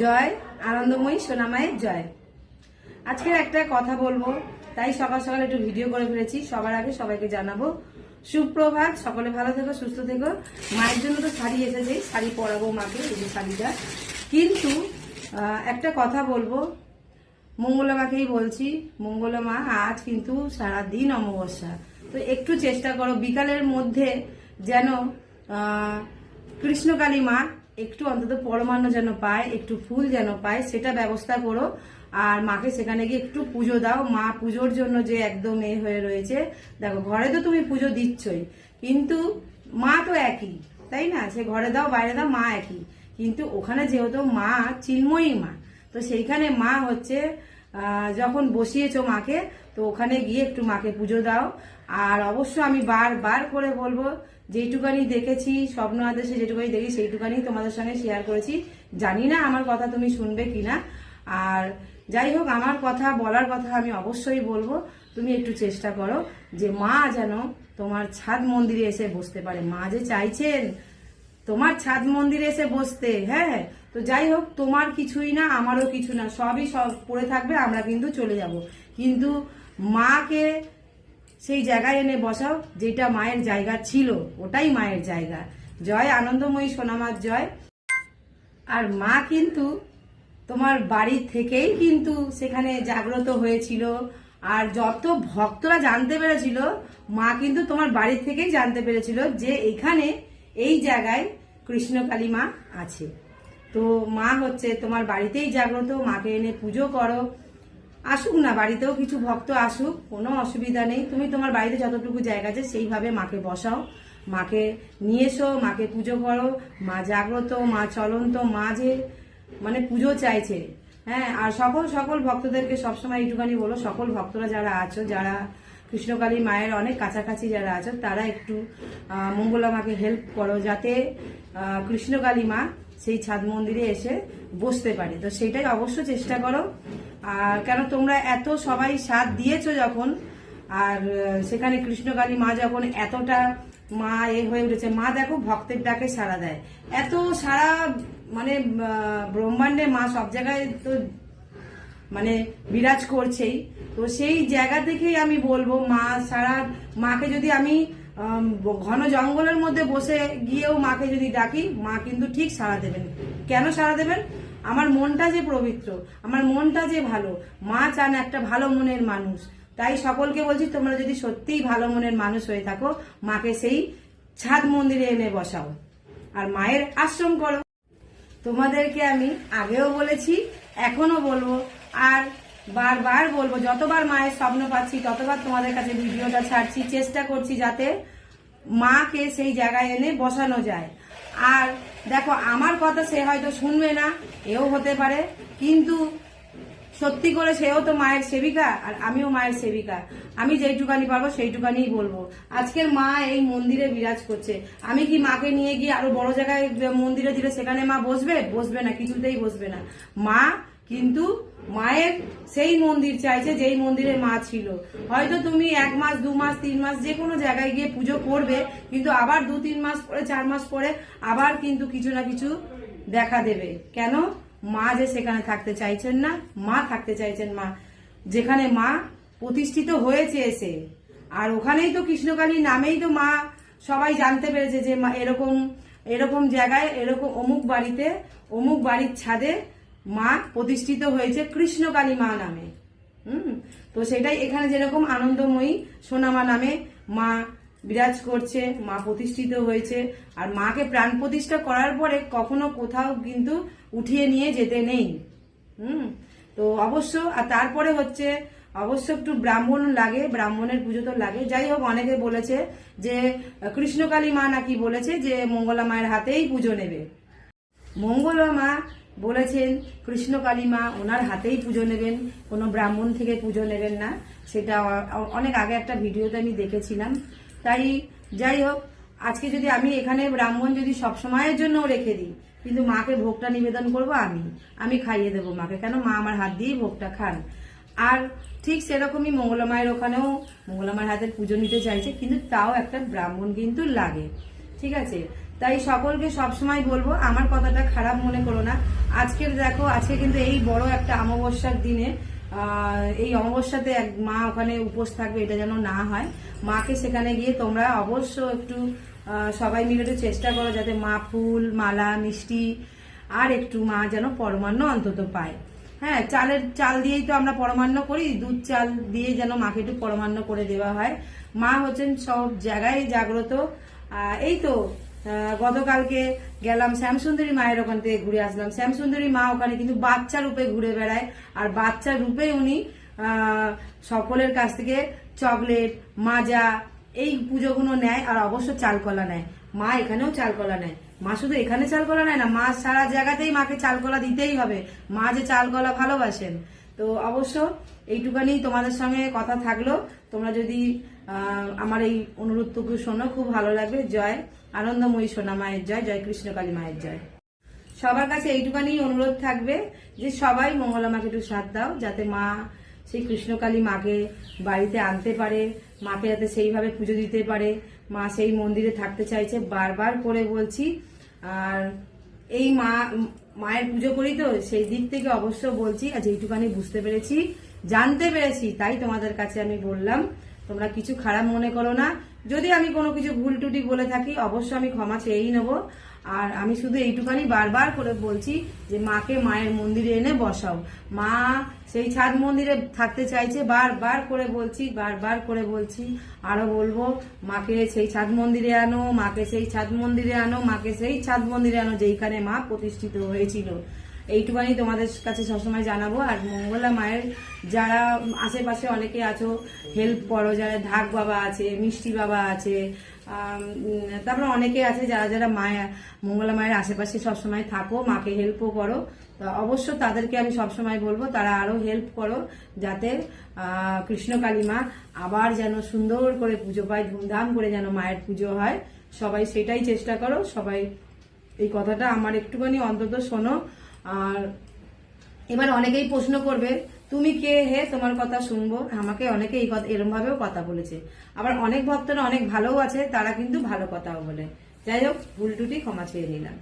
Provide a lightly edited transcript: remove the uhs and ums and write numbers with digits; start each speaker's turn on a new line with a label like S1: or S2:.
S1: জয় আনন্দময়ী সোনামায়ের জয়। আজকের একটা কথা বলবো, তাই সকাল সকাল একটু ভিডিও করে ফেলেছি। সবার আগে সবাইকে জানাবো সুপ্রভাত, সকলে ভালো থেকো, সুস্থ থেকো। মায়ের জন্য তো শাড়ি এসেছে, শাড়ি পরাবো মাকে, এই যে শাড়িটা। কিন্তু একটা কথা বলবো, মঙ্গলা মাকেই বলছি, মঙ্গলা মা আজ কিন্তু সারাদিন অমাবস্যা, তো একটু চেষ্টা করো বিকালের মধ্যে যেন কৃষ্ণকালী মা একটু অন্তত পরমান্ন যেন পায়, একটু ফুল যেন পায়, সেটা ব্যবস্থা করো। আর মাকে সেখানে গিয়ে একটু পুজো দাও। মা পুজোর জন্য যে একদম হয়ে রয়েছে। দেখো, ঘরে তো তুমি পুজো দিচ্ছই, কিন্তু মা তো একই, তাই না? সে ঘরে দাও বাইরে দাও, মা একই। কিন্তু ওখানে যেহেতু মা চিন্ময়ী মা, তো সেইখানে মা হচ্ছে যখন বসিয়েছো মাকে, তো ওখানে গিয়ে একটু মাকে পুজো দাও। আর অবশ্য আমি বার করে বলবো, যেইটুকানি দেখেছি স্বপ্ন আদেশে, যেটুকানি দেখি সেইটুকানি তোমাদের সঙ্গে শেয়ার করেছি। জানি না আমার কথা তুমি শুনবে কিনা। আর যাই হোক, আমার কথা বলার কথা আমি অবশ্যই বলবো, তুমি একটু চেষ্টা করো যে মা যেন তোমার ছাদ মন্দিরে এসে বসতে পারে। মা যে চাইছেন তোমার ছাদ মন্দিরে এসে বসতে। হ্যাঁ, তো যাই হোক, তোমার কিছুই না, আমারও কিছু না, সবই সব পড়ে থাকবে, আমরা কিন্তু চলে যাব। কিন্তু মাকে সেই জায়গায় এনে বসাও যেটা মায়ের জায়গা ছিল, ওটাই মায়ের জায়গা। জয় আনন্দময়ী সোনামার জয়। আর মা কিন্তু তোমার বাড়ি থেকেই কিন্তু সেখানে জাগ্রত হয়েছিল। আর যত ভক্তরা জানতে পেরেছিল, মা কিন্তু তোমার বাড়ি থেকেই জানতে পেরেছিল যে এখানে এই জায়গায় কৃষ্ণকালী মা আছে। তো মা হচ্ছে তোমার বাড়িতেই জাগ্রত, মাকে এনে পুজো করো। আসুক না বাড়িতেও কিছু ভক্ত আসুক, কোনো অসুবিধা নেই। তুমি তোমার বাড়িতে যতটুকু জায়গা আছে সেইভাবে মাকে বসাও, মাকে নিয়ে এসো, মাকে পুজো করো। মা জাগ্রত, মা চলন্ত, মা যে মানে পুজো চাইছে। হ্যাঁ, আর সকল ভক্তদেরকে সবসময় এইটুখানি বলো, সকল ভক্তরা যারা আছো, যারা কৃষ্ণকালী মায়ের অনেক কাছাকাছি যারা আছো, তারা একটু মঙ্গলা মাকে হেল্প করো, যাতে কৃষ্ণকালী মা সেই ছাদ মন্দিরে এসে বসতে পারে। তো সেইটাই অবশ্য চেষ্টা করো। আর কেন তোমরা এত সবাই সাথ দিয়েছো যখন, আর সেখানে কৃষ্ণকালী মা যখন এতটা মা হয়ে উঠেছে, মা দেখো ভক্তের ডাকে সাড়া দেয়। এত সারা মানে ব্রহ্মাণ্ডে মা সব জায়গায় তো মানে বিরাজ করছেই। তো সেই জায়গা থেকেই আমি বলবো, মাকে যদি আমি ঘন জঙ্গলের মধ্যে বসে গিয়েও মাকে যদি ডাকি, মা কিন্তু ঠিক সাড়া দেবেন। কেন সাড়া দেবেন? আমার মনটা যে পবিত্র, আমার মনটা যে ভালো। মা চান একটা ভালো মনের মানুষ। তাই সকলকে বলছি, তোমরা যদি সত্যিই ভালো মনের মানুষ হয়ে থাকো, মাকে সেই ছাদ মন্দিরে এনে বসাও আর মায়ের আশ্রম করো। তোমাদেরকে আমি আগেও বলেছি, এখনো বলবো, আর বারবার বলবো। যতবার মায়ের স্বপ্ন পাচ্ছি ততবার তোমাদের কাছে ভিডিওটা ছাড়ছি, চেষ্টা করছি যাতে মাকে সেই জায়গায় এনে বসানো যায়। আর দেখো, আমার কথা সে হয়তো শুনবে না, এও হতে পারে, কিন্তু সত্যি করে সেও তো মায়ের সেবিকা, আর আমিও মায়ের সেবিকা। আমি যেইটুকানি পারবো সেইটুকানিই বলবো। আজকের মা এই মন্দিরে বিরাজ করছে, আমি কি মাকে নিয়ে গিয়ে আরো বড় জায়গায় মন্দিরে দিলে সেখানে মা বসবে না, কিছুতেই বসবে না। মা কিন্তু মায়ের সেই মন্দির চাইছে যেই মন্দিরে মা ছিল। হয়তো তুমি 1 মাস 2 মাস 3 মাস যে কোনো জায়গায় গিয়ে পুজো করবে, কিন্তু আবার 2-3 মাস পরে 4 মাস পরে আবার কিন্তু কিছু না কিছু দেখা দেবে। কেন? মা যে সেখানে থাকতে চাইছেন না, মা থাকতে চাইছেন মা যেখানে মা প্রতিষ্ঠিত হয়েছে এসে। আর ওখানেই তো কৃষ্ণকালী নামেই তো মা সবাই জানতে পেরেছে যে মা এরকম জায়গায়, এরকম অমুক বাড়িতে, অমুক বাড়ির ছাদে মা প্রতিষ্ঠিত হয়েছে কৃষ্ণকালী মা নামে। তো সেটাই এখানে যেরকম আনন্দময়ী সোনামা নামে মা বিরাজ করছে, মা প্রতিষ্ঠিত হয়েছে। আর মাকে প্রাণ প্রতিষ্ঠা করার পরে কখনো কোথাও কিন্তু উঠিয়ে নিয়ে যেতে নেই। তো অবশ্য, আর তারপরে হচ্ছে অবশ্য একটু ব্রাহ্মণ লাগে, ব্রাহ্মণের পুজো তো লাগে। যাই হোক, অনেকে বলেছে যে কৃষ্ণকালী মা নাকি বলেছে যে মঙ্গলা মায়ের হাতেই পুজো নেবে। মঙ্গলা মা বলেছেন কৃষ্ণকালী মা ওনার হাতেই পুজো নেবেন, কোনো ব্রাহ্মণ থেকে পুজো নেবেন না। সেটা অনেক আগে একটা ভিডিওতে আমি দেখেছিলাম। তাই যাই হোক, আজকে যদি আমি এখানে ব্রাহ্মণ যদি সবসময়ের জন্য রেখে দিই, কিন্তু মাকে ভোগটা নিবেদন করব আমি খাইয়ে দেবো মাকে। কেন? মা আমার হাত দিয়েই ভোগটা খান। আর ঠিক সেরকমই মঙ্গলা মায়ের ওখানেও মঙ্গলা মায়ের হাতের পুজো নিতে চাইছে, কিন্তু তাও একটা ব্রাহ্মণ কিন্তু লাগে। ঠিক আছে? তাই সকলকে সবসময় বলবো, আমার কথাটা খারাপ মনে করো না। আজকের দেখো, আজকে কিন্তু এই বড় একটা অমাবস্যার দিনে এই অমাবস্যাতে এক মা ওখানে উপোস থাকবে, এটা যেন না হয়। মাকে সেখানে গিয়ে তোমরা অবশ্য একটু সবাই মিলে একটু চেষ্টা করো যাতে মা ফুল মালা মিষ্টি আর একটু মা যেন পরমান্ন অন্তত পায়। হ্যাঁ, চাল দিয়েই তো আমরা পরমান্ন করি, দুধ চাল দিয়ে যেন মাকে একটু পরমান্ন করে দেওয়া হয়। মা হচ্ছেন সব জায়গায় জাগ্রত। এই তো গতকালকে গেলাম শ্যামসুন্দরী মায়ের ওখান থেকে ঘুরে আসলাম। শ্যামসুন্দরী মা ওখানে কিন্তু বাচ্চা রূপে ঘুরে বেড়ায়, আর বাচ্চা রূপে উনি সকলের কাছ থেকে চকলেট মাজা এই পুজোগুলো নেয়, আর অবশ্য চালকলা নেয়। মা এখানেও চালকলা নেয়। মা শুধু এখানে চালকলা নেয় না, মা সারা জায়গাতেই মাকে চালকলা দিতেই হবে। মা যে চালকলা ভালোবাসেন। তো অবশ্য এইটুকানি তোমাদের সঙ্গে কথা থাকলো। তোমরা যদি আমার এই অনুরোধটুকু শোনো, খুব ভালো লাগবে। জয় আনন্দময়ী সোনা মায়ের জয়, জয় কৃষ্ণকালী মায়ের জয়। সবার কাছে এইটুকানি অনুরোধ থাকবে যে সবাই মঙ্গলা মাকে একটু সাথ দাও, যাতে মা সেই কৃষ্ণকালী মাকে বাড়িতে আনতে পারে, মাকে যাতে সেইভাবে পুজো দিতে পারে। মা সেই মন্দিরে থাকতে চাইছে, বারবার করে বলছি। আর এই মায়ের পুজো করি তো, সেই দিক থেকে অবশ্য বলছি। আর যেইটুকানি বুঝতে পেরেছি, জানতে পেরেছি, তাই তোমাদের কাছে আমি বললাম। তোমরা কিছু খারাপ মনে করো না। যদি আমি কোনো কিছু ভুল টুটি বলে থাকি, অবশ্য আমি ক্ষমা চেয়েই নেব। আর আমি শুধু এইটুকানি বারবার করে বলছি যে মাকে মায়ের মন্দিরে এনে বসাও। মা সেই ছাদ মন্দিরে থাকতে চাইছে, বারবার করে বলছি। আরো বলবো, মাকে সেই ছাদ মন্দিরে আনো, মাকে সেই ছাদ মন্দিরে আনো, মাকে সেই ছাদ মন্দিরে আনো, যেইখানে মা প্রতিষ্ঠিত হয়েছিল। এইটুকানি তোমাদের কাছে সবসময় জানাবো। আর মঙ্গলা মায়ের যারা আশেপাশে অনেকে আছো, হেল্প করো। যারা ঢাক বাবা আছে, মিষ্টি বাবা আছে, তারপরে অনেকে আছে যারা মঙ্গলা মায়ের আশেপাশে সবসময় থাকো, মাকে হেল্পও করো। তো অবশ্য তাদেরকে আমি সবসময় বলবো তারা আরো হেল্প করো, যাতে কৃষ্ণকালী মা আবার যেন সুন্দর করে পুজো পায়, ধুমধাম করে যেন মায়ের পুজো হয়। সবাই সেটাই চেষ্টা করো। সবাই এই কথাটা আমার একটুখানি অন্তত শোনো। আর এবার অনেকেই প্রশ্ন করবে, তুমি কে হে তোমার কথা শুনবো? আমাকে অনেকে এই কথা এরম ভাবেও কথা বলেছে। আবার অনেক ভক্তরা অনেক ভালোও আছে, তারা কিন্তু ভালো কথাও বলে। যাই হোক, ভুল টুটি ক্ষমা চেয়ে নিলাম।